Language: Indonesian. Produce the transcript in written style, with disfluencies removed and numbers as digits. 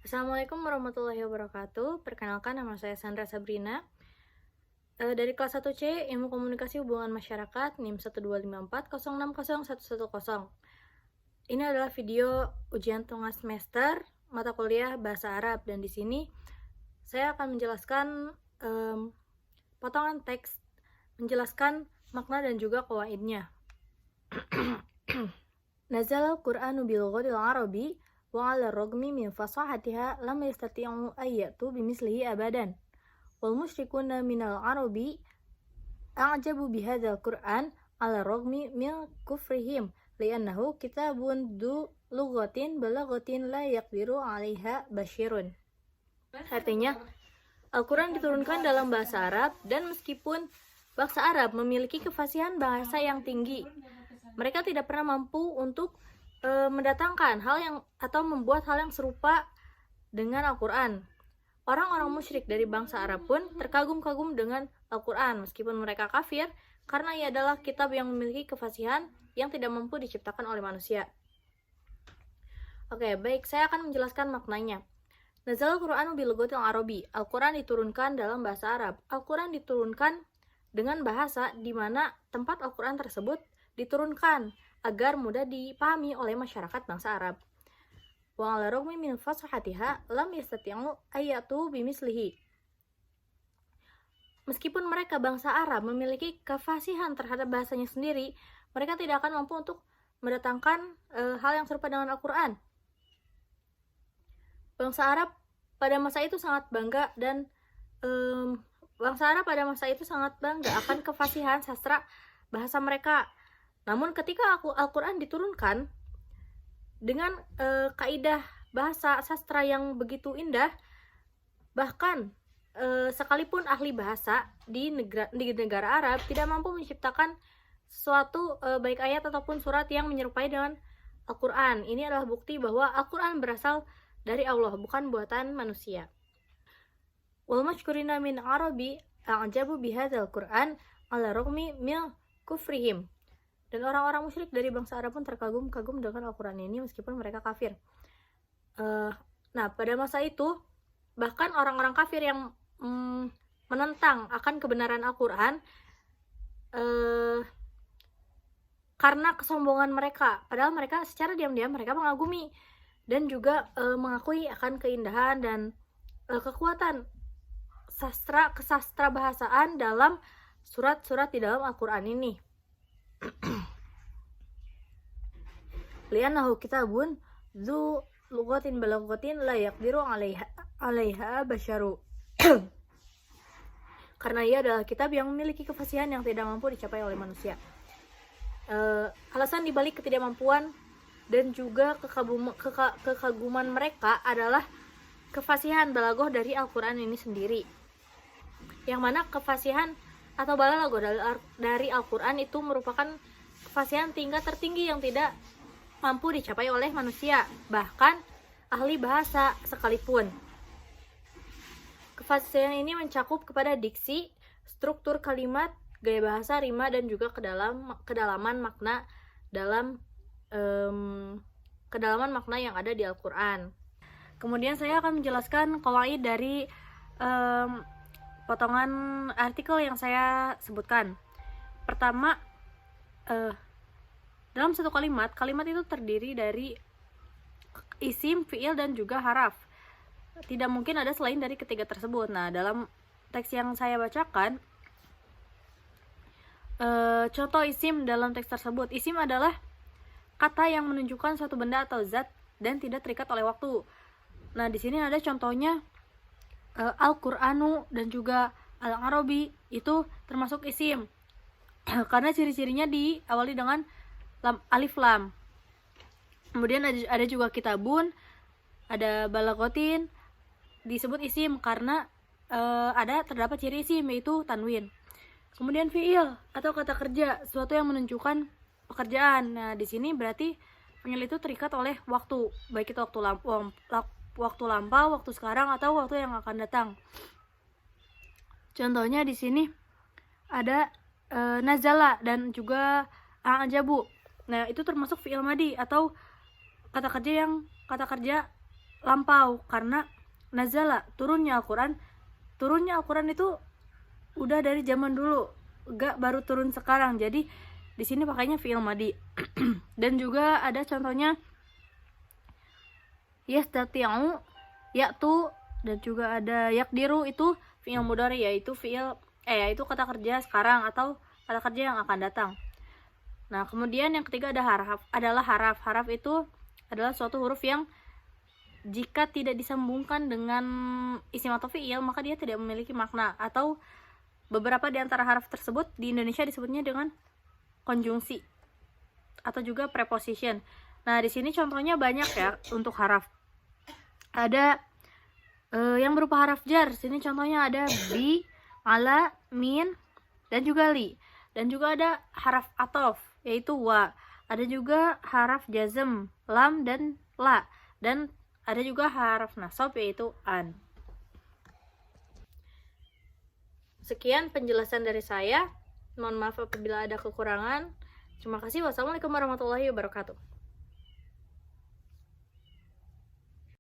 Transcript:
Assalamualaikum warahmatullahi wabarakatuh. Perkenalkan, nama saya Sandra Sabrina. Dari kelas 1C, Ilmu Komunikasi Hubungan Masyarakat, NIM 12540606110. Ini adalah video ujian tengah semester mata kuliah Bahasa Arab, dan di sini saya akan menjelaskan potongan teks menjelaskan makna dan juga qawaidnya. Nazal al-Qur'anu bil ghaddil arabi wa 'ala ar-ragmi min fasahatiha lam yastati'u an ya'tu bimithlihi abadan. Wal musyrikuna minal arabi a'jabu bihadzal Qur'an 'ala ar-ragmi min kufrihim li'annahu kitabun du lughatin balaghatin la yaqdiru 'alaiha basyirun. Artinya, Al-Quran diturunkan dalam bahasa Arab, dan meskipun bangsa Arab memiliki kefasihan bahasa yang tinggi, mereka tidak pernah mampu untuk mendatangkan hal yang atau membuat hal yang serupa dengan Al-Quran. Orang-orang musyrik dari bangsa Arab pun terkagum-kagum dengan Al-Quran meskipun mereka kafir, karena ia adalah kitab yang memiliki kefasihan yang tidak mampu diciptakan oleh manusia. Oke, baik, saya akan menjelaskan maknanya. Nazal al-Qur'anu bil lughatil arabi. Al-Quran diturunkan dalam bahasa Arab. Al-Quran diturunkan dengan bahasa di mana tempat Al-Quran tersebut diturunkan agar mudah dipahami oleh masyarakat bangsa Arab. Wa 'ala ragmi min fasahatiha lam yastati'u ayatu bimislihi. Meskipun mereka bangsa Arab memiliki kefasihan terhadap bahasanya sendiri, mereka tidak akan mampu untuk mendatangkan hal yang serupa dengan Al-Quran. Bangsa Arab pada masa itu sangat bangga akan kefasihan sastra bahasa mereka. Namun ketika Al-Quran diturunkan dengan kaidah bahasa sastra yang begitu indah, bahkan sekalipun ahli bahasa di negara Arab tidak mampu menciptakan suatu baik ayat ataupun surat yang menyerupai dengan Al-Quran. Ini adalah bukti bahwa Al-Quran berasal dari Allah, bukan buatan manusia. Wal mashkurina min arabi a'jabu bihadzal Qur'an 'ala ragmi min kufrihim. Dan orang-orang musyrik dari bangsa Arab pun terkagum-kagum dengan Al-Quran ini meskipun mereka kafir. Nah, pada masa itu bahkan orang-orang kafir yang menentang akan kebenaran Al-Quran karena kesombongan mereka, padahal mereka secara diam-diam mereka mengagumi dan juga mengakui akan keindahan dan kekuatan kesastra bahasaan dalam surat-surat di dalam Al-Quran ini. Li'annahu kitabun dzu lughatin balaghatin la yaqdiru 'alaiha basyaru. Karena ia adalah kitab yang memiliki kefasihan yang tidak mampu dicapai oleh manusia. Alasan dibalik ketidakmampuan dan juga kekaguman mereka adalah kefasihan balaghah dari Al-Quran ini sendiri, yang mana kefasihan atau balaghah dari Al-Quran itu merupakan kefasihan tingkat tertinggi yang tidak mampu dicapai oleh manusia, bahkan ahli bahasa sekalipun. Kefasihan ini mencakup kepada diksi, struktur kalimat, gaya bahasa, rima, dan juga kedalaman makna kedalaman makna yang ada di Al-Quran. Kemudian saya akan menjelaskan qawaid dari potongan artikel yang saya sebutkan. Pertama, dalam satu kalimat itu terdiri dari isim, fiil, dan juga haraf. Tidak mungkin ada selain dari ketiga tersebut. Nah, dalam teks yang saya bacakan, contoh isim dalam teks tersebut. Isim adalah kata yang menunjukkan suatu benda atau zat dan tidak terikat oleh waktu. Nah, di sini ada contohnya Al-Qur'anu dan juga Al-Arabi, itu termasuk isim karena ciri-cirinya diawali dengan alif lam. Kemudian ada juga kitabun, ada balaghatin, disebut isim karena terdapat ciri isim yaitu tanwin. Kemudian fiil atau kata kerja, sesuatu yang menunjukkan pekerjaan. Nah, di sini berarti fiil itu terikat oleh waktu, baik itu waktu lampau, waktu sekarang, atau waktu yang akan datang. Contohnya di sini ada nazala dan juga a'jabu. Nah, itu termasuk fiil madi atau kata kerja lampau, karena nazala, turunnya Al-Quran itu udah dari zaman dulu, gak baru turun sekarang. Jadi di sini pakainya fi'il madi. Dan juga ada contohnya yastati'u, ya'tu, dan juga ada yakdiru, itu fi'il mudhari, yaitu yaitu kata kerja sekarang atau kata kerja yang akan datang. Nah, kemudian yang ketiga adalah haraf. Haraf itu adalah suatu huruf yang jika tidak disambungkan dengan isim atau fi'il, maka dia tidak memiliki makna, atau beberapa di antara haraf tersebut di Indonesia disebutnya dengan konjungsi atau juga preposition. Nah, di sini contohnya banyak ya untuk haraf. Ada yang berupa haraf jar. Sini contohnya ada bi, ala, min, dan juga li. Dan juga ada haraf atof, yaitu wa. Ada juga haraf jazm, lam dan la. Dan ada juga haraf nasab, yaitu an. Sekian penjelasan dari saya. Mohon maaf apabila ada kekurangan. Terima kasih. Wassalamualaikum warahmatullahi wabarakatuh.